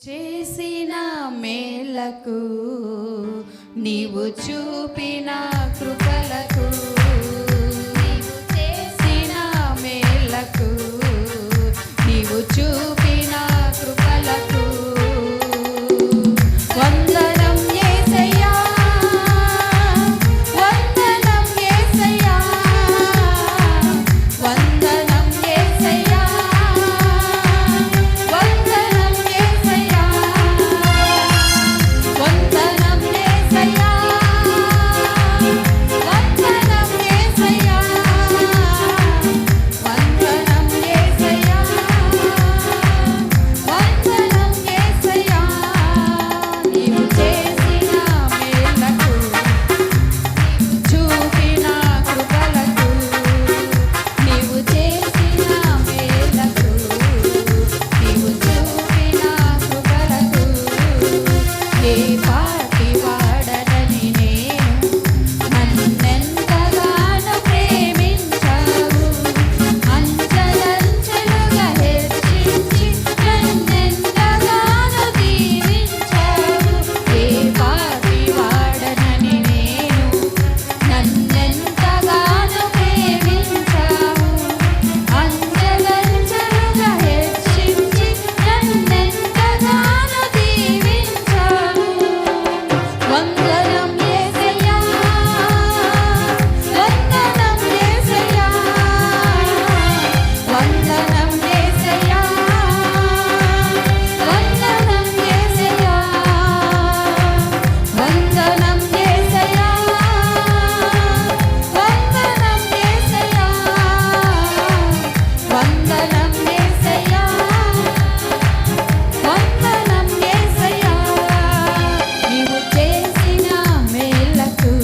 చేసిన మేలకు నీవు చూపిన కృపలకు నీవు చేసిన మేలకు నీవు చూపిన కృపలకు వందనం యేసయ్యా వందనం యేసయ్యా వందనం యేసయ్యా వందనం యేసయ్యా వందనం యేసయ్యా వందనం యేసయ్యా వందనం యేసయ్యా వందనం యేసయ్యా నీవు చేసిన మేలకు నీవు చూపిన కృపలకు నీవు చేసిన మేలకు నీవు చూపిన కృపలకు ఏ పాటి వాడనని నేను నన్నెంతగానో ప్రేమించావు అంచెలంచెలుగా హెచ్చించి నన్నెంతగానో దీవించావు ఏ పాటి వాడనని నేను నన్నెంతగానో ప్రేమించావు అంచెలంచెలుగా హెచ్చించి నన్నెంతగానో దీవించావు వందనం యేసయ్యా వందనం యేసయ్యా వందనం యేసయ్యా వందనం యేసయ్యా వందనం యేసయ్యా వందనం యేసయ్యా వందనం యేసయ్యా వందనం యేసయ్యా నీవు చేసిన మేలకు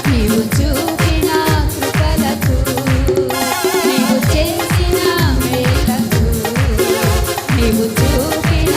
నీవు చూపిన కృపలకు నీవు చేసిన మేలకు నీవు చూపిన